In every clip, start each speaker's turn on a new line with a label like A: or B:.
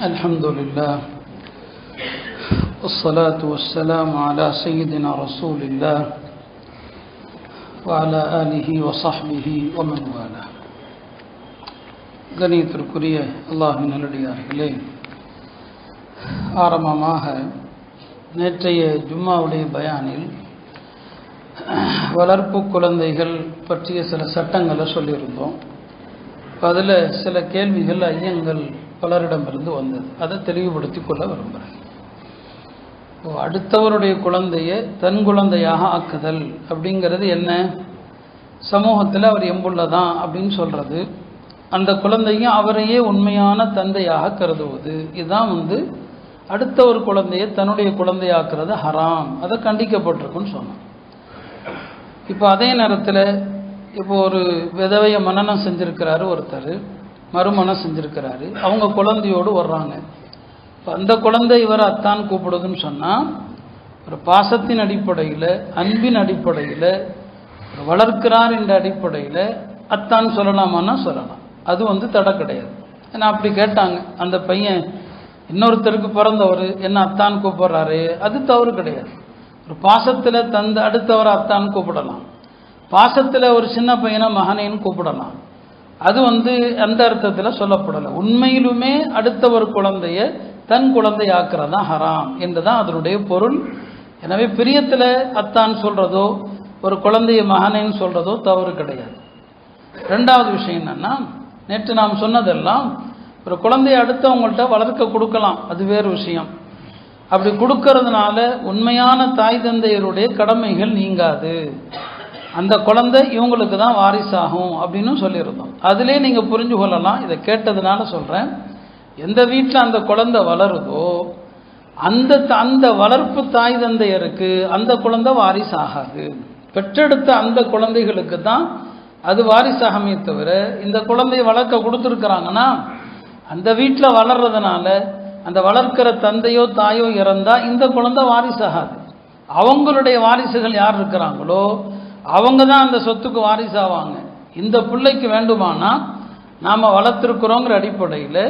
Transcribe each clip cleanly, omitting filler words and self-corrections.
A: الحمد لله والصلاة والسلام على سيدنا رسول الله وعلى آله وصحبه ومن والاه. கணியத்திற்குரிய அல்லாஹ்வின் நல்லடியார்களே, ஆரம்பமாக நேற்றைய ஜும்மாவுடைய பயானில் வளர்ப்பு குழந்தைகள் பற்றிய சில சட்டங்களை சொல்லியிருந்தோம். அதில் சில கேள்விகள், ஐயங்கள் பலரிடமிருந்து வந்தது. அதை தெளிவுபடுத்தி கொள்ள விரும்புகிறேன். அடுத்தவருடைய குழந்தையை தன் குழந்தையாக ஆக்குதல் அப்படிங்கிறது என்ன? சமூகத்தில் அவர் எம்புள்ளதான் அப்படின்னு சொல்கிறது, அந்த குழந்தையும் அவரையே உண்மையான தந்தையாக கருதுவது, இதுதான் அடுத்த ஒரு குழந்தையை தன்னுடைய குழந்தையாக்குறது ஹராம். அதை கண்டிக்கப்பட்டிருக்குன்னு சொன்னோம். இப்போ அதே நேரத்தில் ஒரு விதவையை மனனம் செஞ்சுருக்கிறாரு, ஒருத்தர் மறுமணம் செஞ்சுருக்கிறாரு, அவங்க குழந்தையோடு வர்றாங்க. இப்போ அந்த குழந்தை இவர் அத்தான் கூப்பிடுதுன்னு சொன்னால், ஒரு பாசத்தின் அடிப்படையில், அன்பின் அடிப்படையில், வளர்க்கிறார் என்ற அடிப்படையில் அத்தான் சொல்லலாமான்னா சொல்லலாம். அது தடை கிடையாது. ஏன்னா அப்படி கேட்டாங்க, அந்த பையன் இன்னொருத்தருக்கு பிறந்தவர் என்ன அத்தான் கூப்பிட்றாரு, அது தவறு கிடையாது. ஒரு பாசத்தில் அடுத்தவரை அத்தான் கூப்பிடலாம், பாசத்தில் ஒரு சின்ன பையனை மகனேன்னு கூப்பிடலாம். அது அந்த அர்த்தத்தில் சொல்லப்படலை. உண்மையிலுமே அடுத்த ஒரு குழந்தைய தன் குழந்தையாக்குறது தான் ஹராம் என்றுதான் அதனுடைய பொருள். எனவே பிரியத்தில் அத்தான் சொல்கிறதோ ஒரு குழந்தைய மகனேன்னு சொல்கிறதோ தவறு கிடையாது. ரெண்டாவது விஷயம் என்னன்னா, நேற்று நாம் சொன்னதெல்லாம் ஒரு குழந்தைய அடுத்தவங்கள்ட்ட வளர்க்க கொடுக்கலாம், அது வேறு விஷயம். அப்படி கொடுக்கறதுனால உண்மையான தாய் தந்தையருடைய கடமைகள் நீங்காது, அந்த குழந்தை இவங்களுக்கு தான் வாரிசாகும் அப்படின்னு சொல்லியிருந்தோம். அதிலே நீங்கள் புரிஞ்சு கொள்ளலாம். இதை கேட்டதுனால சொல்கிறேன், எந்த வீட்டில் அந்த குழந்தை வளருதோ அந்த வளர்ப்பு தாய் தந்தையருக்கு அந்த குழந்தை வாரிசாகாது. பெற்றெடுத்த அந்த குழந்தைகளுக்கு தான் அது வாரிசாகமே தவிர, இந்த குழந்தையை வளர்க்க கொடுத்துருக்குறாங்கன்னா அந்த வீட்டில் வளர்றதுனால அந்த வளர்க்கிற தந்தையோ தாயோ இறந்தால் இந்த குழந்தை வாரிசாகாது. அவங்களுடைய வாரிசுகள் யார் இருக்கிறாங்களோ அவங்க தான் அந்த சொத்துக்கு வாரிசாவாங்க. இந்த பிள்ளைக்கு வேண்டுமானா நாம் வளர்த்துருக்குறோங்கிற அடிப்படையில்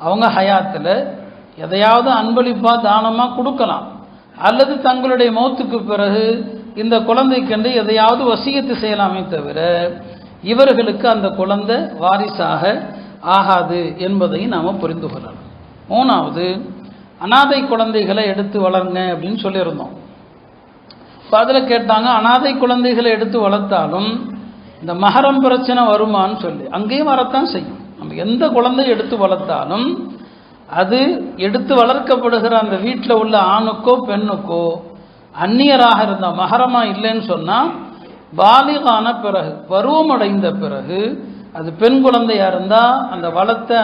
A: அவங்க ஹயாத்தில் எதையாவது அன்பளிப்பாக தானமாக கொடுக்கலாம், அல்லது தங்களுடைய மௌத்துக்கு பிறகு இந்த குழந்தைக்கென்று எதையாவது வசியத்து செய்யலாமே தவிர இவர்களுக்கு அந்த குழந்தை வாரிசாக ஆகாது என்பதையும் நாம் புரிந்து கொள்ளலாம். மூணாவது, அனாதை குழந்தைகளை எடுத்து வளருங்க அப்படின்னு சொல்லியிருந்தோம். இப்போ அதில் கேட்டாங்க, அனாதை குழந்தைகளை எடுத்து வளர்த்தாலும் இந்த மஹரம் பிரச்சனை வருமானு சொல்லி. அங்கேயும் வரத்தான் செய்யும். நம்ம எந்த குழந்தையை எடுத்து வளர்த்தாலும் அது எடுத்து வளர்க்கப்படுகிற அந்த வீட்டில் உள்ள ஆணுக்கோ பெண்ணுக்கோ அந்நியராக இருந்தால், மஹரமாக இல்லைன்னு சொன்னால், பாலிகான பிறகு பருவமடைந்த பிறகு அது பெண் குழந்தையாக இருந்தால் அந்த வளர்த்த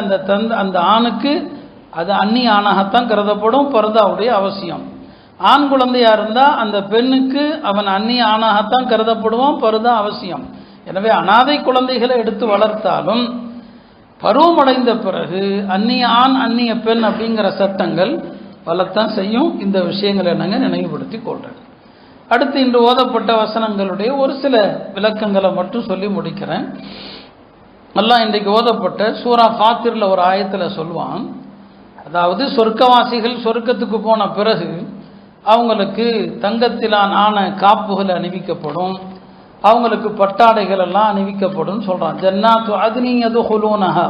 A: அந்த ஆணுக்கு அது அந்நிய ஆணாகத்தான் கருதப்படும், பர்தாவுடைய அவசியம். ஆண் குழந்தையாக இருந்தால் அந்த பெண்ணுக்கு அவன் அந்நிய ஆணாகத்தான் கருதப்படுவான், பர்தா அவசியம். எனவே அனாதை குழந்தைகளை எடுத்து வளர்த்தாலும் பருவமடைந்த பிறகு அந்நிய ஆண் அந்நிய பெண் அப்படிங்கிற சட்டங்கள் வளர்த்தான் செய்யும். இந்த விஷயங்களை நாங்கள் நினைவுபடுத்தி கொள்கிறேன். அடுத்து இன்று ஓதப்பட்ட வசனங்களுடைய ஒரு சில விளக்கங்களை மட்டும் சொல்லி முடிக்கிறேன். அல்லாஹ் இன்றைக்கு ஓதப்பட்ட சூரா ஃபாத்திரில் ஒரு ஆயத்தில் சொல்வான், அதாவது சொர்க்கவாசிகள் சொர்க்கத்துக்கு போன பிறகு அவங்களுக்கு தங்கத்திலான ஆன காப்புகள் அணிவிக்கப்படும், அவங்களுக்கு பட்டாடைகள் எல்லாம் அணிவிக்கப்படும் சொல்கிறான். ஜன்னாத்து அத்னியது ஹுலூனஹா,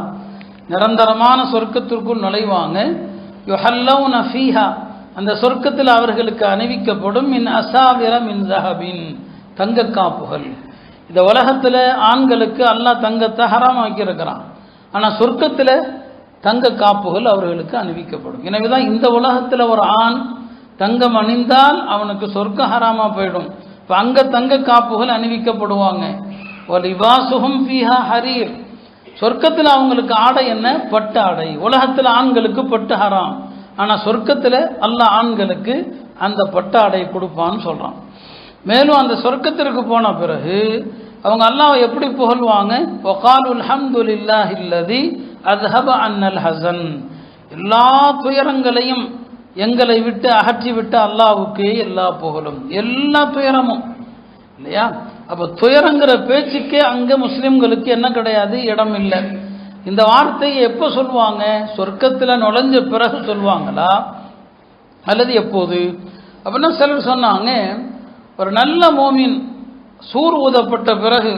A: நிரந்தரமான சொர்க்கத்திற்குள் நுழைவாங்க. யுஹல்லவுன ஃபீஹா, அந்த சொர்க்கத்தில் அவர்களுக்கு அணிவிக்கப்படும் மின் அசாவிர மின் ஸஹபின், தங்க காப்புகள். இந்த உலகத்தில் ஆண்களுக்கு அல்லாஹ் தங்கத்தை ஹராமாக்கியிருக்கிறான், ஆனால் சொர்க்கத்தில் தங்க காப்புகள் அவர்களுக்கு அணிவிக்கப்படும். எனவே தான் இந்த உலகத்தில் ஒரு ஆண் தங்கம் அணிந்தால் அவனுக்கு சொர்க்க ஹராமா போயிடும். இப்போ அங்கே தங்க காப்புகள் அணிவிக்கப்படுவாங்க. லிபாசுஹும் ஃபீஹா ஹரீர், சொர்க்கத்தில் அவங்களுக்கு ஆடை என்ன? பட்டு ஆடை. உலகத்தில் ஆண்களுக்கு பட்டு ஹராம், ஆனால் சொர்க்கத்தில் அல்லாஹ் ஆண்களுக்கு அந்த பட்டு ஆடை கொடுப்பான்னு சொல்கிறான். மேலும் அந்த சொர்க்கத்திற்கு போன பிறகு அவங்க அல்லாஹ்வை எப்படி புகழ்வாங்க? வகாலுல் ஹம்துலில்லாஹில்லதி அஸ்ஹப அன்னல் ஹஸன், எல்லா துயரங்களையும் எங்களை விட்டு அகற்றிவிட்ட அல்லாஹ்வுக்கே எல்லா புகழும், எல்லா துயரமும் இல்லையா? அப்போ துயரங்கிற பேச்சுக்கே அங்கே முஸ்லிம்களுக்கு என்ன கிடையாது, இடம் இல்லை. இந்த வார்த்தையை எப்போ சொல்லுவாங்க? சொர்க்கத்தில் நுழைஞ்ச பிறகு சொல்லுவாங்களா அல்லது எப்போது அப்படின்னா சிலர் சொன்னாங்க, ஒரு நல்ல மோமின் சூர் ஊதப்பட்ட பிறகு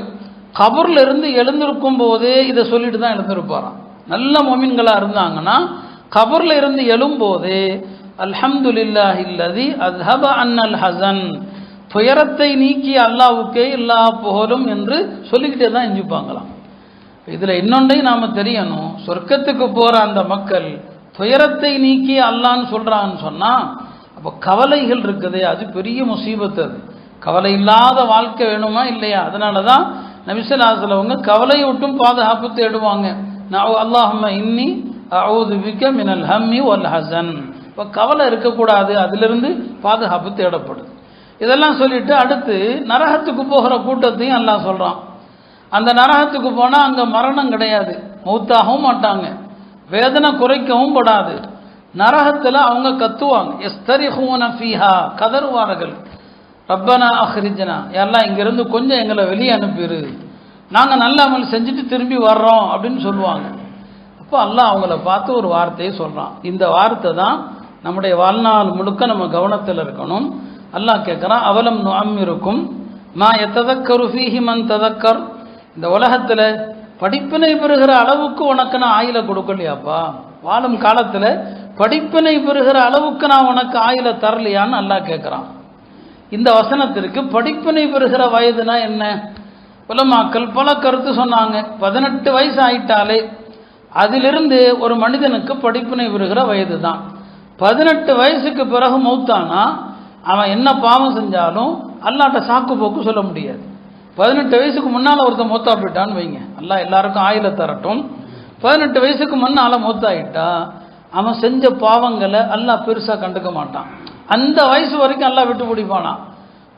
A: கபர்ல இருந்து எழுந்திருக்கும் போதே இதை சொல்லிட்டு தான் எழுந்திருப்பாராம். நல்ல மோமின்களாக இருந்தாங்கன்னா கபர்ல இருந்து எழும்போதே அல்ஹம்துலில்லாஹில்லதி அஸ்ஹப அன்னல் ஹஸன், துயரத்தை நீக்கி அல்லாஹ்வுக்கே எல்லா புகழும் என்று சொல்லிக்கிட்டே தான் எஞ்சிப்பாங்களாம். இதில் இன்னொன்றையும் நாம் தெரியணும், சொர்க்கத்துக்கு போகிற அந்த மக்கள் துயரத்தை நீக்கி அல்லான்னு சொல்கிறான்னு சொன்னால் அப்போ கவலைகள் இருக்குது, அது பெரிய முசீபத்து. அது கவலை இல்லாத வாழ்க்கை வேணுமா இல்லையா? அதனால தான் நபி ஸல்லல்லாஹு அலைஹி வஸல்லம் கவலையை விட்டும் பாதுகாப்பு தேடுவாங்க. நான் அல்லாஹும்ம இன்னி அஊது பிக மினல் ஹம்மி வல் ஹஸன். இப்போ கவலை இருக்கக்கூடாது, அதிலிருந்து பாதுகாப்பு தேடப்படுது. இதெல்லாம் சொல்லிட்டு அடுத்து நரகத்துக்கு போகிற கூட்டத்தையும் அல்லாஹ் சொல்கிறான். அந்த நரகத்துக்கு போனால் அங்கே மரணம் கிடையாது, மௌத்தாகவும் மாட்டாங்க, வேதனை குறைக்கவும் படாது. நரகத்தில் அவங்க கத்துவாங்க, யஸ்தரிஹூன ஃபீஹா, கதறுவார்கள், ரப்பனா அஹ்ரிஜ்னா, எல்லாம் இங்கிருந்து கொஞ்சம் எங்களை வெளியே அனுப்பிடு, நாங்கள் நல்ல அமல் செஞ்சுட்டு திரும்பி வர்றோம் அப்படின்னு சொல்லுவாங்க. அப்போ அல்லாஹ் அவங்கள பார்த்து ஒரு வார்த்தையை சொல்கிறான். இந்த வார்த்தை தான் நம்முடைய வாழ்நாள் முழுக்க நம்ம கவனத்தில் இருக்கணும். அல்லாஹ் கேட்குறான், அவலம் நுஅம்மிருக்கும் மா யததக்கரு ஃபீஹி மன் ததக்கர், இந்த உலகத்தில் படிப்பினை பெறுகிற அளவுக்கு உனக்கு நான் ஆயில கொடுக்கலையாப்பா? வாழும் காலத்தில் படிப்பினை பெறுகிற அளவுக்கு நான் உனக்கு ஆயில தரலையான்னு அல்லாஹ் கேட்குறான். இந்த வசனத்திற்கு படிப்பினை பெறுகிற வயதுனா என்ன? உலமாக்கள் பல கருத்து சொன்னாங்க. 18 வயசு ஆயிட்டாலே அதிலிருந்து ஒரு மனிதனுக்கு படிப்பினை பெறுகிற வயது தான். 18 வயசுக்கு பிறகு மௌத்தானா அவன் என்ன பாவம் செஞ்சாலும் அல்லாட்ட சாக்கு போக்கு சொல்ல முடியாது. 18 வயசுக்கு முன்னால் ஒருத்தன் மௌத்தா போயிட்டான்னு வைங்க, அல்லாஹ் எல்லாருக்கும் ஆயில தரட்டும். 18 வயசுக்கு முன்னால் மௌத்தாயிட்டா அவன் செஞ்ச பாவங்களை அல்லாஹ் பெருசாக கண்டுக்க மாட்டான். அந்த வயசு வரைக்கும் அல்லாஹ் விட்டு பிடிப்பானா.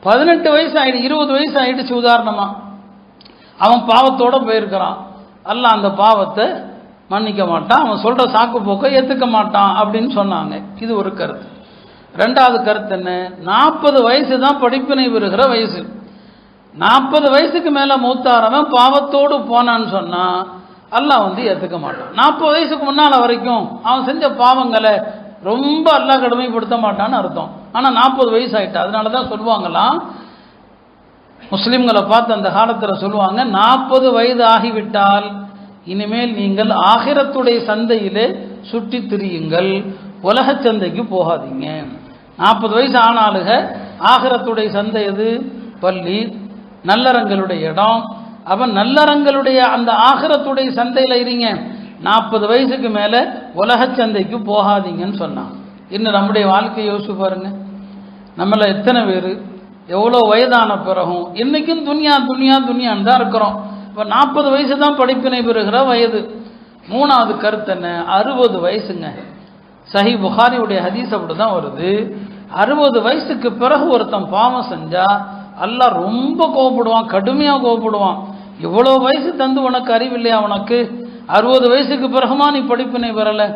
A: 18 வயசு ஆகிடு, 20 வயசு ஆகிடுச்சு உதாரணமாக, அவன் பாவத்தோடு போயிருக்கிறான், அல்லாஹ் அந்த பாவத்தை மன்னிக்க மாட்டான், அவன் சொல்கிற சாக்கு போக்கை ஏற்றுக்க மாட்டான் அப்படின்னு சொன்னாங்க. இது ஒரு கருத்து. ரெண்டாவது கருத்து என்ன? 40 வயசு தான் படிப்பினை பெறுகிற வயசு. 40 வயசுக்கு மேலே மூத்தாரவன் பாவத்தோடு போனான்னு சொன்னால் அல்லாஹ் ஏற்றுக்க மாட்டான். 40 வயசுக்கு முன்னால் வரைக்கும் அவன் செஞ்ச பாவங்களை ரொம்ப அல்லாஹ் கடுமைப்படுத்த மாட்டான்னு அர்த்தம். ஆனால் 40 வயசு ஆகிட்டா. அதனால தான் சொல்லுவாங்களாம், முஸ்லீம்களை பார்த்து அந்த காலத்தில் சொல்லுவாங்க, 40 வயது ஆகிவிட்டால் இனிமேல் நீங்கள் ஆகிரத்துடைய சந்தையிலே சுற்றி திரியுங்கள், உலக சந்தைக்கு போகாதீங்க. 40 வயசு ஆனாலுக ஆகிரத்துடைய சந்தை எது? பள்ளி, நல்லறங்களுடைய இடம். அவன் நல்லறங்களுடைய அந்த ஆகிரத்துடைய சந்தையில் இருங்க, 40 வயசுக்கு மேலே உலக சந்தைக்கு போகாதீங்கன்னு சொன்னான். இன்னும் நம்முடைய வாழ்க்கையை யோசிச்சு பாருங்க, நம்மள எத்தனை பேர் எவ்வளோ வயதான பிறகும் இன்றைக்கும் துனியா துனியா துனியான்னு தான் இருக்கிறோம். இப்போ 40 வயசு தான் படிப்பினை பெறுகிற வயது. மூணாவது கருத்து என்ன? 60 வயசுங்க. சஹி புகாரியுடைய ஹதீஸ் அப்படி தான் வருது. 60 வயசுக்கு பிறகு ஒருத்தன் பாவம் செஞ்சா அல்லாஹ் ரொம்ப கோபப்படுவான், கடுமையாக கோபப்படுவான். இவ்வளோ வயசு தந்து உனக்கு அறிவில்லையா? உனக்கு 60 வயசுக்கு பிறகுமா நீ படிப்பினை பெறலை?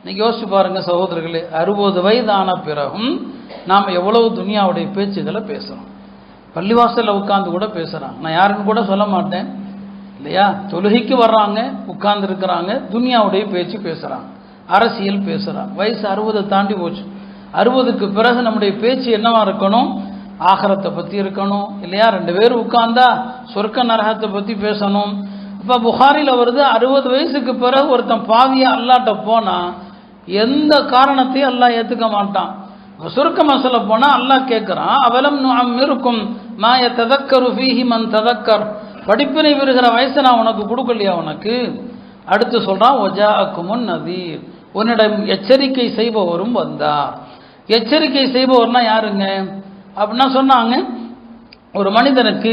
A: இன்னைக்கு யோசிச்சு பாருங்க சகோதரர்களே, 60 வயதான பிறகும் நாம் எவ்வளவு துனியாவுடைய பேச்சுகளை பேசுகிறோம். பள்ளிவாசலில் உட்காந்து கூட பேசுகிறான், நான் யாருன்னு கூட சொல்ல மாட்டேன் இல்லையா? தொழுகைக்கு வர்றாங்க, உட்கார்ந்து இருக்கிறாங்க, துனியாவுடைய பேச்சு பேசுகிறாங்க, அரசியல் பேசுகிறாங்க. வயசு 60 தாண்டி போச்சு. 60க்கு பிறகு நம்முடைய பேச்சு என்னவா இருக்கணும்? ஆகரத்தை பற்றி இருக்கணும் இல்லையா? 2 பேர் உட்கார்ந்தா சொர்க்க நரகத்தை பற்றி பேசணும். இப்போ புகாரில் வருது, 60 வயசுக்கு பிறகு ஒருத்தன் பாவியா அல்லாட்ட போனால் எந்த காரணத்தையும் அல்லாஹ் ஏற்றுக்க மாட்டான். சுருக்கமாக சொல்ல போனால் அல்லாஹ் கேட்குறான், அவலம் நுஅம்மிருக்கும் மா யததக்கரு ஃபீஹி மன் ததக்கர், படிப்பினை பெறுகிற வயசை நான் உனக்கு கொடுக்கலையா உனக்கு? அடுத்து சொல்கிறான், வஜாஅக்குமுன் நதீர், உன்னிடம் எச்சரிக்கை செய்பவரும் வந்தார். எச்சரிக்கை செய்பவர்னா யாருங்க அப்படின்னா சொன்னாங்க, ஒரு மனிதனுக்கு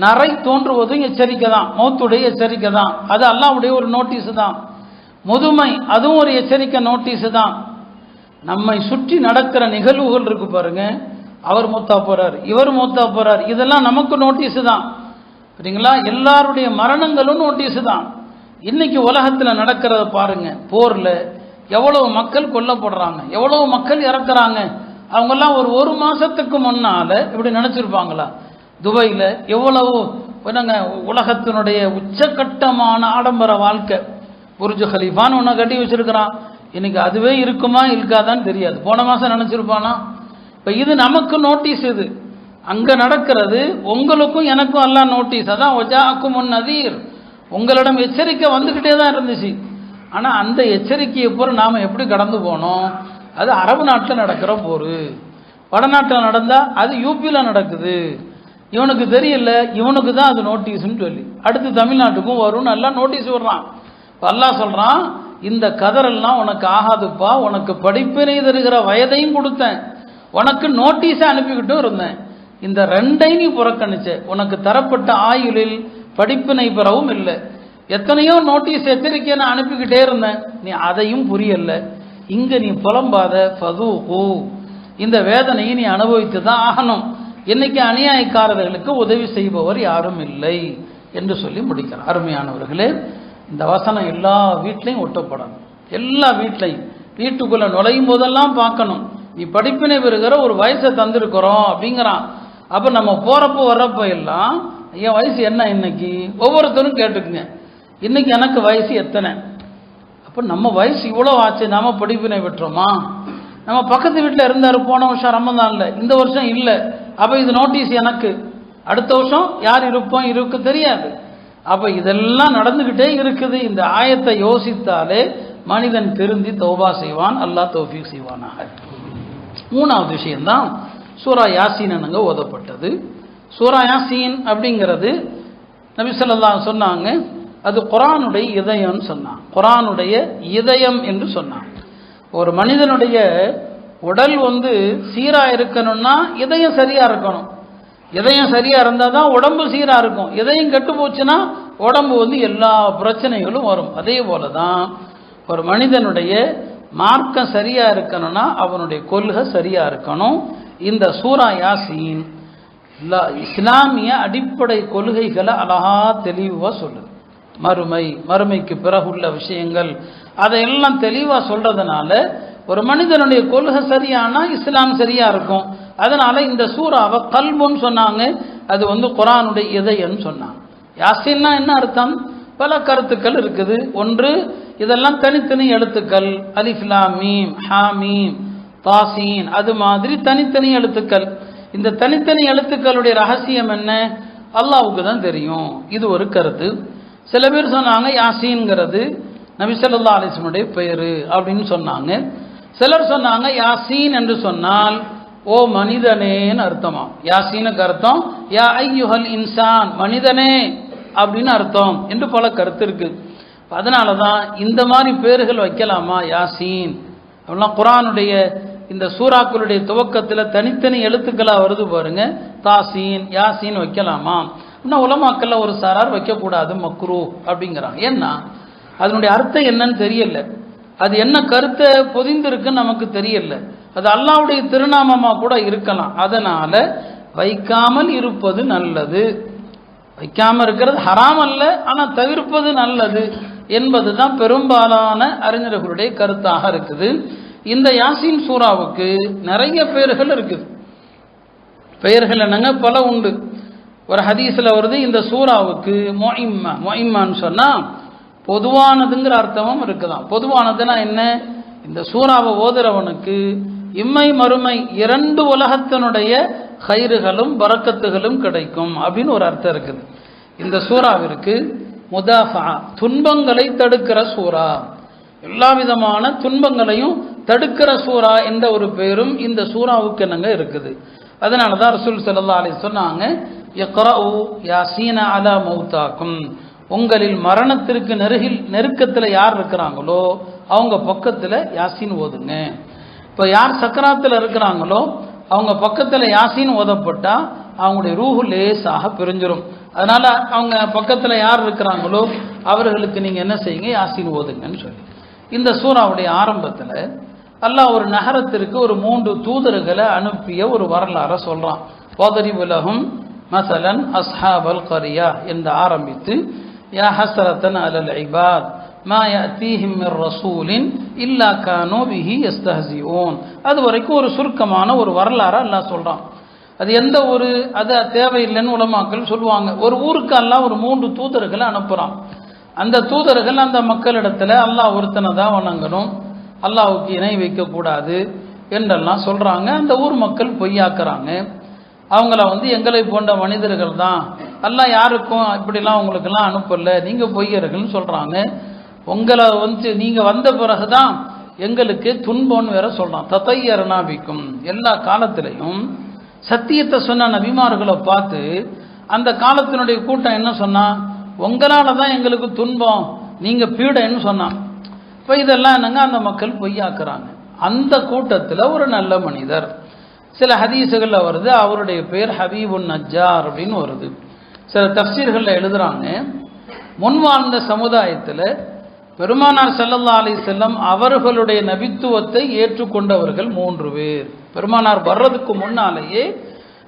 A: நரை தோன்றுவதும் எச்சரிக்கை தான், மௌத்துடைய எச்சரிக்கை தான், அது அல்லாஹ்வுடைய ஒரு நோட்டீஸு தான். முதுமை அதுவும் ஒரு எச்சரிக்கை நோட்டீஸு தான். நம்மை சுற்றி நடக்கிற நிகழ்வுகள் இருக்கு பாருங்க, அவர் மூத்தா போறார், இவர் மூத்தா போறார், இதெல்லாம் நமக்கு நோட்டீஸு தான். சரிங்களா? எல்லாருடைய மரணங்களும் நோட்டீஸு தான். இன்னைக்கு உலகத்தில் நடக்கிறத பாருங்க, போரில் எவ்வளவு மக்கள் கொல்லப்படுறாங்க, எவ்வளவு மக்கள் இறக்குறாங்க. அவங்கெல்லாம் ஒரு மாதத்துக்கு முன்னால் இப்படி நினச்சிருப்பாங்களா? துபாயில் எவ்வளவு உலகத்தினுடைய உச்சக்கட்டமான ஆடம்பர வாழ்க்கை, புர்ஜ் ஹலீஃபான்னு ஒன்று கட்டி வச்சிருக்கிறான். இன்னைக்கு அதுவே இருக்குமா இருக்காதான்னு தெரியாது. போன மாதம் நினச்சிருப்பானா? இப்போ இது நமக்கு நோட்டீஸ். இது அங்கே நடக்கிறது உங்களுக்கும் எனக்கும் எல்லாம் நோட்டீஸ். அதான் வஜாக்கும் நதீர், உங்களிடம் எச்சரிக்கை வந்துக்கிட்டே தான் இருந்துச்சு. ஆனால் அந்த எச்சரிக்கையை போற நாம் எப்படி கடந்து போனோம்? அது அரபு நாட்டில் நடக்கிற போர், வடநாட்டில் நடந்தால் அது யூபியில் நடக்குது. இவனுக்கு தெரியல, இவனுக்கு தான் அது நோட்டீஸ்ன்னு சொல்லி அடுத்து தமிழ்நாட்டுக்கும் வரும்னு எல்லாம் நோட்டீஸ் விடுறான். இப்போ அல்லாஹ் சொல்கிறான், இந்த கதரெல்லாம் உனக்கு ஆகாதுப்பா, உனக்கு படிப்பினை தருகிற வயதையும் கொடுத்தேன், உனக்கு நோட்டீஸை அனுப்பிக்கிட்டும் இருந்தேன். இந்த ரெண்டையும் நீ புறக்கணிச்ச, உனக்கு தரப்பட்ட ஆயுளில் படிப்பினை பெறவும் இல்லை. எத்தனையோ நோட்டீஸ் எச்சரிக்கையை நான் அனுப்பிக்கிட்டே இருந்தேன், நீ அதையும் புரியல. இங்கே நீ புலம்பாத, ஃபதூகு, இந்த வேதனையை நீ அனுபவித்து தான் ஆகணும். இன்னைக்கு அநியாயக்காரர்களுக்கு உதவி செய்பவர் யாரும் இல்லை என்று சொல்லி முடிக்கிறார். அருமையானவர்களே, இந்த வசனம் எல்லா வீட்லையும் ஒட்டப்படணும். எல்லா வீட்லையும் வீட்டுக்குள்ள நுழையும் போதெல்லாம் பார்க்கணும், நீ படிப்பினை பெறுகிற ஒரு வயசை தந்திருக்கிறோம் அப்படிங்கிறான். அப்போ நம்ம போகிறப்போ வர்றப்போ எல்லாம் என் வயசு என்ன இன்னைக்கு ஒவ்வொருத்தரும் கேட்டுக்குங்க, இன்னைக்கு எனக்கு வயசு எத்தனை? அப்போ நம்ம வயசு இவ்வளோ ஆச்சு, நாம படிப்பினை பெற்றோமா? நம்ம பக்கத்து வீட்டில் இருந்தார் போன வருஷம் ரமதான்ல, இந்த வருஷம் இல்லை. அப்போ இது நோட்டீஸ் எனக்கு, அடுத்த வருஷம் யார் இருப்போம் இருக்கு தெரியாது. அப்போ இதெல்லாம் நடந்துக்கிட்டே இருக்குது. இந்த ஆயத்தை யோசித்தாலே மனிதன் திருந்தி தௌபா செய்வான். அல்லாஹ் தௌஃபீக் செய்வானாக. மூணாவது விஷயம்தான் சூரா யாசீன் அங்க ஓதப்பட்டது. சூரா யாசீன் அப்படிங்கிறது நபி ஸல்லல்லாஹு அலைஹி சொன்னாங்க, அது குர்ஆனுடைய இதயம்னு சொன்னான். குர்ஆனுடைய இதயம் என்று சொன்னான். ஒரு மனிதனுடைய உடல் சீரா இருக்கணும்னா இதயம் சரியா இருக்கணும். இதயம் சரியா இருந்தால் தான் உடம்பு சீரா இருக்கும். இதயம் கெட்டு போச்சுன்னா உடம்பு எல்லா பிரச்சனைகளும் வரும். அதே போல தான் ஒரு மனிதனுடைய மார்க்கம் சரியா இருக்கணும்னா அவனுடைய கொள்கை சரியா இருக்கணும். இந்த சூரா யாசீன் இஸ்லாமிய அடிப்படை கொள்கைகளை அழகா தெளிவா சொல்லுது. மறுமைக்கு பிறகுள்ள விஷயங்கள் அதையெல்லாம் தெளிவா சொல்றதுனால ஒரு மனிதனுடைய கொள்கை சரியானா இஸ்லாம் சரியா இருக்கும். அதனால இந்த சூறாவை கல்புன்னு சொன்னாங்க. அது குர்ஆனுடைய இதயம்னு சொன்னாங்க. யாசீன்னா என்ன அர்த்தம்? பல கருத்துக்கள் இருக்குது. ஒன்று, இதெல்லாம் தனித்தனி எழுத்துக்கள், அலிஃப் லாம் மீம் ஹா மீம் தாசீன், அது மாதிரி தனித்தனி எழுத்துக்கள். இந்த தனித்தனி எழுத்துக்களுடைய ரகசியம் என்ன? அல்லாஹ்வுக்கு தான் தெரியும். இது ஒரு கருத்து. சில பேர் சொன்னாங்க யாசீன்ங்கிறது நபி ஸல்லல்லாஹு அலைஹி வஸல்லம் பெயரு அப்படின்னு சொன்னாங்க. சிலர் சொன்னாங்க யாசீன் என்று சொன்னால் ஓ மனிதனேன்னு அர்த்தமா. யாசீனுக்கு அர்த்தம் யா ஐயுஹல் இன்சான், மனிதனே அப்படின்னு அர்த்தம் என்று பல கருத்து இருக்கு. அதனால தான் இந்த மாதிரி பேர்கள் வைக்கலாமா யாசீன் அப்படிலாம். குர்ஆனுடைய இந்த சூறாக்களுடைய துவக்கத்தில் தனித்தனி எழுத்துக்களாக வருது பாருங்க, தாசீன் யாசீன் வைக்கலாமா? இன்னும் உலமாக்கல்ல ஒரு சாரார் வைக்கக்கூடாது, மக்ரூ அப்படிங்கிறாங்க. ஏன்னா அதனுடைய அர்த்தம் என்னன்னு தெரியல, அது என்ன கருத்தை பொதிந்திருக்குன்னு நமக்கு தெரியல. அது அல்லாஹ்வுடைய திருநாமமா கூட இருக்கலாம். அதனால வைக்காமல் இருப்பது நல்லது. வைக்காமல் இருக்கிறது ஹராம் அல்ல, ஆனால் தவிர்ப்பது நல்லது என்பது தான் பெரும்பாலான அறிஞர்களுடைய கருத்தாக இருக்குது. இந்த யாசீன் சூறாவுக்கு நிறைய பெயர்கள் இருக்குது. பெயர்கள் என்னங்க பல உண்டு. ஒரு ஹதீஸ்ல வருது, இந்த சூறாவுக்கு மொயிம்மான்னு சொன்னா பொதுவானதுங்கிற அர்த்தமும் இருக்குதான். பொதுவானதுன்னா என்ன? இந்த சூறாவை ஓதுறவனுக்கு இம்மை மறுமை இரண்டு உலகத்தினுடைய ஹைறுகளும் பரக்கத்துகளும் கிடைக்கும் அப்படின்னு ஒரு அர்த்தம் இருக்குது. இந்த சூறாவிற்கு முதாஃபா, துன்பங்களை தடுக்கிற சூறா, எல்லா விதமான துன்பங்களையும் தடுக்கிற சூறா என்ற ஒரு பேரும் இந்த சூறாவுக்கு என்னங்க இருக்குது. அதனால தான் ரசூல் ஸல்லல்லாஹு அலைஹி சொன்னாங்க, இக்ரஉ யாசீன அலா மௌதாக்கும், உங்களில் மரணத்திற்கு நெருக்கத்தில் யார் இருக்கிறாங்களோ அவங்க பக்கத்தில் யாசீன் ஓதுங்க. இப்போ யார் சக்கராத்தில் இருக்கிறாங்களோ அவங்க பக்கத்தில் யாசீன் ஓதப்பட்டா அவங்களுடைய ரூஹு லேசாக பிரிஞ்சிடும். அதனால அவங்க பக்கத்தில் யார் இருக்கிறாங்களோ அவர்களுக்கு நீங்கள் என்ன செய்யுங்க, யாசீன் ஓதுங்கன்னு சொல்லி. இந்த சூறாவுடைய ஆரம்பத்தில் அல்லாஹ் ஒரு நகரத்திற்கு ஒரு 3 தூதர்களை அனுப்பிய ஒரு வரலாறை சொல்கிறான். வதரிபு லஹும் மஸலன் அஸ்ஹாபல் கரியா என்று ஆரம்பித்து யா ஹஸ்ரத்தன் அலல் இபாத் மா யஅதீஹிம் மிர் ரசூலின் இல்லா கானூ பிஹி யஸ்தஹ்சிஊன். அது வரைக்கும் ஒரு சுருக்கமான ஒரு வரலாறை அல்லாஹ் சொல்கிறான். அது எந்த ஒரு அது தேவையில்லைன்னு உலமாக்கள் சொல்லுவாங்க. ஒரு ஊருக்கு அல்லாஹ் ஒரு 3 தூதர்களை அனுப்புகிறான். அந்த தூதர்கள் அந்த மக்களிடத்துல அல்லாஹ் ஒருத்தனை தான் வணங்கணும், அல்லாஹ்வுக்கு இணை வைக்கக்கூடாது என்றெல்லாம் சொல்றாங்க. அந்த ஊர் மக்கள் பொய்யாக்குறாங்க. அவங்கள எங்களை போன்ற மனிதர்கள் தான், அல்லாஹ் யாருக்கும் இப்படிலாம் உங்களுக்கெல்லாம் அனுப்பல, நீங்க பொய்யர்கள்னு சொல்றாங்க. உங்களை நீங்க வந்த பிறகுதான் எங்களுக்கு துன்பம்னு வேற சொல்றான். தத்தையரனா பிக்கும். எல்லா காலத்திலையும் சத்தியத்தை சொன்ன நபிமார்களை பார்த்து அந்த காலத்தினுடைய கூட்டம் என்ன சொன்னா, உங்களால தான் எங்களுக்கு துன்பம், நீங்க பீடைன்னு சொன்னான். இப்போ இதெல்லாம் என்னங்க, அந்த மக்கள் பொய்யாக்குறாங்க. அந்த கூட்டத்தில் ஒரு நல்ல மனிதர், சில ஹதீஸுகளில் வருது, அவருடைய பேர் ஹபீபுன் நஜ்ஜார் அப்படின்னு வருது. சில தஃப்சீர்களில் எழுதுறாங்க, முன்வாழ்ந்த சமுதாயத்தில் பெருமானார் ஸல்லல்லாஹு அலைஹி வஸல்லம் அவர்களுடைய நபித்துவத்தை ஏற்றுக்கொண்டவர்கள் 3 பேர். பெருமானார் வர்றதுக்கு முன்னாலேயே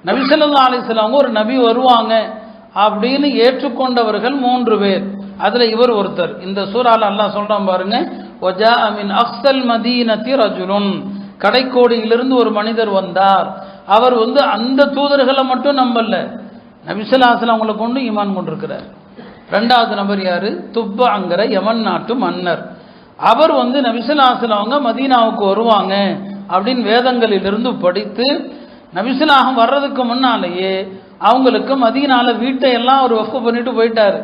A: நபி ஸல்லல்லாஹு அலைஹி வஸல்லம் ஒரு நபி வருவாங்க அப்படின்னு ஏற்றுக்கொண்டவர்கள் 3 பேர். அதுல இவர் ஒருத்தர். இந்த சூறால அல்லாஹ் சொல்றான் பாருங்க, வஜாஅ மின் அக்ஸல் மதீனத்தி ரஜுலுன், கடைக்கோடியிலிருந்து ஒரு மனிதர் வந்தார். அவர் அந்த தூதர்களை மட்டும் நம்பல, நபி ஸல்லல்லாஹு அலைஹி வஸல்லம் அவங்களை கொண்டு ஈமான் கொண்டிருக்கிறார். 2வது நபர் யாரு, துப்பாங்கிற யமன் நாட்டு மன்னர். அவர் நபி ஸல்லல்லாஹு அலைஹி வஸல்லம் அவங்க மதீனாவுக்கு வருவாங்க அப்படின்னு வேதங்களிலிருந்து படித்து நபி ஸல்லல்லாஹு அலைஹி வஸல்லம் வர்றதுக்கு முன்னாலேயே அவங்களுக்கு மதீனால வீட்டை எல்லாம் அவர் வக்ஃப் பண்ணிட்டு போயிட்டாரு.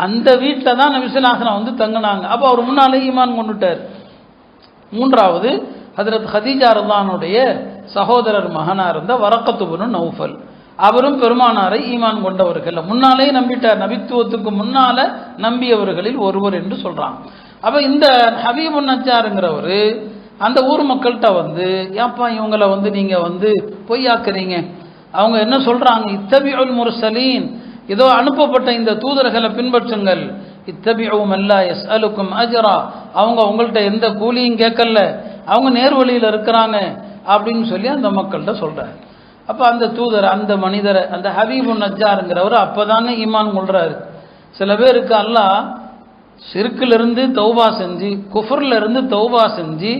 A: அந்த வீட்டில் தான் நபி ஸல்லல்லாஹு அலைஹி வஸல்லம் தங்கினாங்க. அப்போ அவர் முன்னாலே ஈமான் கொண்டுட்டார். 3வது ஹஜ்ரத் ஹதீஜா ரலியல்லாஹுடைய சகோதரர் மகனா இருந்த வரக்கத் இப்னு நௌஃபல், அவரும் பெருமானாரை ஈமான் கொண்டவர்கள், முன்னாலே நம்பிட்டார், நபித்துவத்துக்கு முன்னால நம்பியவர்களில் ஒருவர் என்று சொல்றாங்க. அப்ப இந்த ஹபீபுன் நஜ்ஜாருங்கிறவர் அந்த ஊர் மக்கள்கிட்ட ஏப்பா இவங்களை நீங்க பொய்யாக்குறீங்க, அவங்க என்ன சொல்றாங்க, இத்தபிஉல் முர்சலீன், ஏதோ அனுப்பப்பட்ட இந்த தூதர்களை பின்பற்றுங்கள், இத்தபிஉ மல்லா யஸ்அலுக்கும் அஜ்ரா, அவங்க உங்கள்கிட்ட எந்த கூலியும் கேட்கல, அவங்க நேர்வழியில் இருக்கிறாங்க அப்படின்னு சொல்லி அந்த மக்கள்கிட்ட சொல்றாரு. அப்போ அந்த தூதர், அந்த மனிதரை, அந்த ஹபீபுன் நஜ்ஜாருங்கிறவர் அப்போதாங்க ஈமான் கொள்றாரு. சில பேருக்கு அல்லாஹ் ஷிர்கிலிருந்து தௌபா செஞ்சு, குஃப்ரிலிருந்து தௌபா செஞ்சு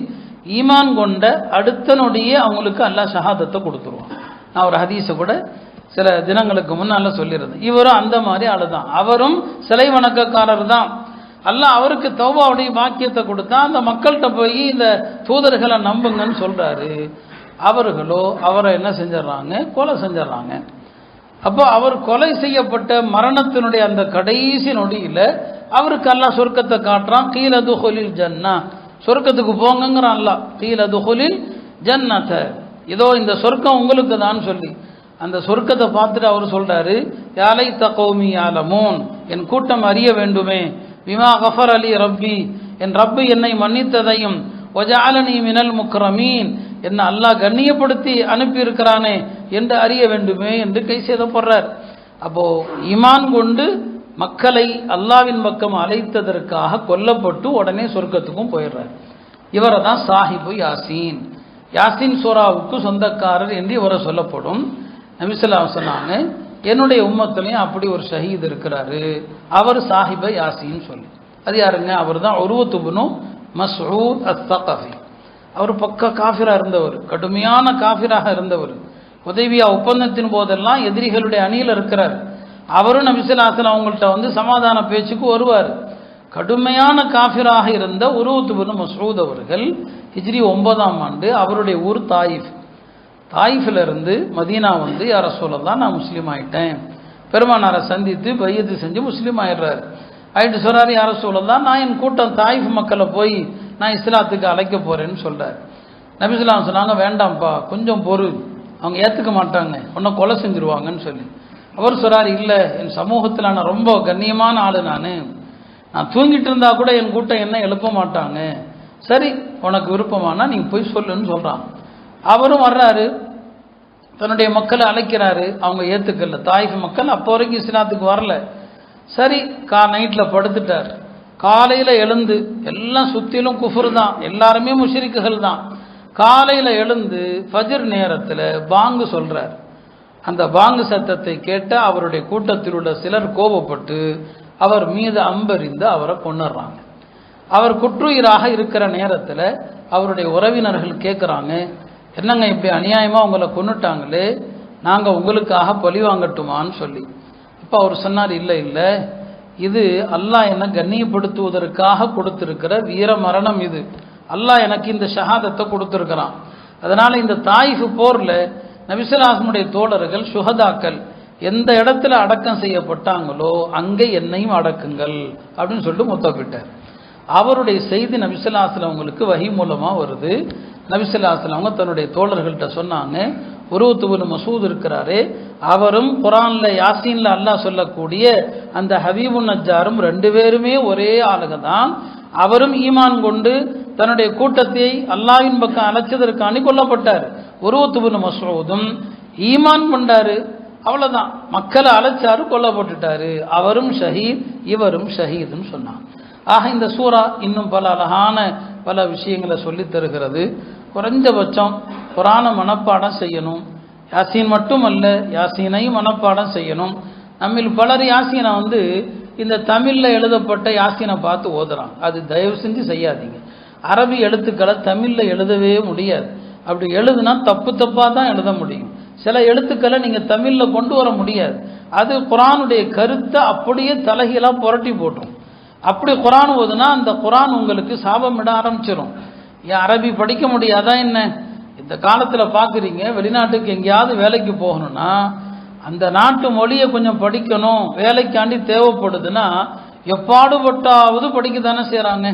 A: ஈமான் கொண்ட அடுத்த நொடியே அவங்களுக்கு அல்லாஹ் ஷஹாதத்தை கொடுத்துருவான். நான் ஒரு ஹதீஸை கூட சில தினங்களுக்கு முன்னால சொல்லியிருந்தேன். இவரும் அந்த மாதிரி ஆளுதான், அவரும் சிலை வணக்கக்காரர் தான். அல்லாஹ் அவருக்கு தௌபாவுடைய பாக்கியத்தை கொடுத்தா அந்த மக்கள்கிட்ட போய் இந்த தூதர்களை நம்புங்கன்னு சொல்றாரு. அவர்களோ அவரை என்ன செஞ்சிடறாங்க, கொலை செஞ்சிடறாங்க. அப்போ அவர் கொலை செய்யப்பட்ட மரணத்தினுடைய அந்த கடைசி நொடியில் அவருக்கு அல்லாஹ் சொர்க்கத்தை காட்டுறான். கீல துஹுலில் ஜன்னா, சொர்க்கத்துக்கு போங்கிறான் அல்லாஹ். கீல துஹுலில் ஜன்னத, இதோ இந்த சொர்க்கம் உங்களுக்கு தான் சொல்லி அந்த சொர்க்கத்தை பார்த்துட்டு அவர் சொல்றாரு, யாலை தகௌமி யாலமூன், என் கூட்டம் அறிய வேண்டுமே, பிமா கஃபர் அலி ரப்பி, என் ரப்பு என்னை மன்னித்ததையும், வஜஅலனி மினல் முக்ரமீன், என்ன அல்லாஹ் கண்ணியப்படுத்தி அனுப்பி இருக்கிறானே என்று அறிய வேண்டுமே என்று கை செய்தப்படுறார். அப்போ ஈமான் கொண்டு மக்களை அல்லாவின் பக்கம் அழைத்ததற்காக கொல்லப்பட்டு உடனே சொர்க்கத்துக்கும் போயிடுறார். இவரை தான் சாஹிபு யாசீன், யாசீன் சூராவுக்கு சொந்தக்காரர் என்று இவரை சொல்லப்படும். நபி ஸல்லல்லாஹு அலைஹி வஸல்லம் சொன்னாங்க, என்னுடைய உம்மத்திலையும் அப்படி ஒரு ஷஹீத் இருக்கிறாரு, அவர் சாஹிப யாசீன் சொல்லி. அது யாருங்க, அவர் தான் உர்வத் இப்னு மஸ்ஊத் அஸ்-ஸகஃபி. அவர் பக்க காஃபிரா இருந்தவர், கடுமையான காஃபிராக இருந்தவர். ஹுதைபியா ஒப்பந்தத்தின் போதெல்லாம் எதிரிகளுடைய அணியில் இருக்கிறார். அவரும் நபி ஸல்லல்லாஹு அலைஹி வஸல்லம் அவங்கள்ட்ட சமாதான பேச்சுக்கு வருவார். கடுமையான காஃபிராக இருந்த உர்வத் இப்னு மஸ்ஊத் அவர்கள் ஹிஜ்ரி 9ஆம் ஆண்டு அவருடைய ஊர் தாயிஃப். தாயிஃபில் இருந்து மதீனா யா ரசூலல்லாஹ் நான் முஸ்லீம் ஆயிட்டேன், பெருமானாரை சந்தித்து பையத்து செஞ்சு முஸ்லீம் ஆயிடுறாரு. ஆயிட்டு சொல்றாரு, யா ரசூலல்லாஹ் நான் என் கூட்டம் தாயிஃப் மக்களை போய் நான் இஸ்லாத்துக்கு அழைக்க போறேன்னு சொல்றாரு. நபி ஸல்லல்லாஹு அலைஹி வஸல்லம் சொன்னாங்க, வேண்டாம்ப்பா கொஞ்சம் பொறு, அவங்க ஏற்றுக்க மாட்டாங்க, உன்னை கொலை செஞ்சிருவாங்கன்னு சொல்லி. அவர் சொல்றாரு, இல்லை என் சமூகத்தில் நான் ரொம்ப கண்ணியமான ஆளு, நான் தூங்கிட்டு இருந்தா கூட என் கூட்டம் என்ன எழுப்ப மாட்டாங்க, சரி உனக்கு விருப்பமானா நீங்கள் போய் சொல்லுன்னு சொல்கிறான். அவரும் வர்றாரு, தன்னுடைய மக்களை அழைக்கிறாரு, அவங்க ஏற்றுக்கல. தாயிஃப் மக்கள் அப்போ வரைக்கும் இஸ்லாத்துக்கு வரல. சரி நைட்டில் படுத்துட்டார். காலையில் எழுந்து, எல்லாம் சுற்றிலும் குஃபர் தான், எல்லாருமே முஷ்ரிக்குகள் தான். காலையில் எழுந்து ஃபஜ்ர் நேரத்தில் பாங்கு சொல்கிறார். அந்த பாங்கு சத்தத்தை கேட்ட அவருடைய கூட்டத்தில் உள்ள சிலர் கோபப்பட்டு அவர் மீது அம்பெறிந்து அவரை கொன்னுடுறாங்க. அவர் குற்றுயிராக இருக்கிற நேரத்தில் அவருடைய உறவினர்கள் கேட்குறாங்க, என்னங்க இப்படி அநியாயமாக உங்களை கொன்னுட்டாங்களே, நாங்கள் உங்களுக்காக பழி வாங்கட்டுமான்னு சொல்லி. அப்போ அவர் சொன்னார், இல்லை இல்லை, இது அல்லாஹ் என்னை கண்ணியப்படுத்துவதற்காக கொடுத்திருக்கிற வீர மரணம். இது அல்லாஹ் எனக்கு இந்த ஷஹாதத்தை கொடுத்துருக்கிறான். அதனால இந்த தாயிஃப் போர்ல நபிசுல்லாஹ்வுடைய தோழர்கள் சுஹதாக்கள் எந்த இடத்துல அடக்கம் செய்யப்பட்டாங்களோ அங்கே என்னையும் அடக்குங்கள் அப்படின்னு சொல்லிட்டு முத்தமிட்டார். அவருடைய செய்தி நபிசுல்லாஹ் அவங்களுக்கு வஹி மூலமா வருது. நபிசுல்லாஹ் அவங்க தன்னுடைய தோழர்கள்ட்ட சொன்னாங்க, உருவத்துபுல் மசூத் இருக்கிறாரே, அவரும் குரான்ல யாசீன்ல அல்லாஹ் சொல்லக்கூடிய அந்த ஹபீபுன் நஜ்ஜாரும் ரெண்டு பேருமே ஒரே ஆளுக தான். அவரும் ஈமான் கொண்டு தன்னுடைய கூட்டத்தை அல்லாஹ்வின் பக்கம் அழைச்சதற்காண்டி கொல்லப்பட்டார். உருவத்துபுல் மசூதும் ஈமான் கொண்டாரு, அவ்வளவுதான், மக்களை அழைச்சாரு, கொல்லப்பட்டுட்டாரு. அவரும் ஷஹீத், இவரும் ஷஹீதுன்னு சொன்னான். ஆக இந்த சூரா இன்னும் பல அழகான பல விஷயங்களை சொல்லி தருகிறது. குறைஞ்சபட்சம் குரானை மனப்பாடம் செய்யணும். யாசீன் மட்டுமல்ல, யாசீனையும் மனப்பாடம் செய்யணும். நம்மில் பலர் யாசீனை இந்த தமிழில் எழுதப்பட்ட யாசீனை பார்த்து ஓதுறாங்க. அது தயவு செஞ்சு செய்யாதீங்க. அரபி எழுத்துக்களை தமிழில் எழுதவே முடியாது. அப்படி எழுதுனா தப்பு தப்பாக தான் எழுத முடியும். சில எழுத்துக்களை நீங்கள் தமிழில் கொண்டு வர முடியாது. அது குரானுடைய கருத்தை அப்படியே தலைகீழாக புரட்டி போட்டுரும். அப்படி குரான் ஓதுனா அந்த குரான் உங்களுக்கு சாபமிட ஆரம்பிச்சிடும். ஏன் அரபி படிக்க முடியாதா என்ன? இந்த காலத்தில் பார்க்குறீங்க, வெளிநாட்டுக்கு எங்கேயாவது வேலைக்கு போகணும்னா அந்த நாட்டு மொழியை கொஞ்சம் படிக்கணும், வேலைக்காண்டி தேவைப்படுதுன்னா எப்பாடுபட்டாவது படிக்க தானே செய்கிறாங்க.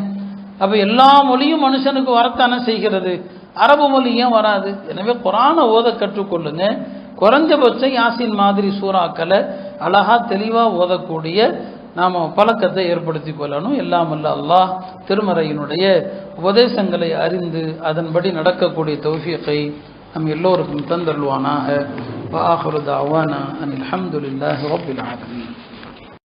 A: அப்போ எல்லா மொழியும் மனுஷனுக்கு வரத்தானே செய்கிறது, அரபு மொழி ஏன் வராது? எனவே குரானை ஓத கற்றுக்கொள்ளுங்க. குறைஞ்சபட்சம் யாசின் மாதிரி சூறாக்களை அழகா தெளிவாக ஓதக்கூடிய நாம் பழக்கத்தை ஏற்படுத்தி கொள்ளணும். எல்லாமல்ல அல்லாஹ் திருமறையினுடைய உபதேசங்களை அறிந்து அதன்படி நடக்கக்கூடிய தௌஃபீகை நம் எல்லோருக்கும் தந்தருள்வானாக. வஆகிரு தஅவானா அனில் ஹம்துலில்லாஹி ரப்பில் ஆலமீன்.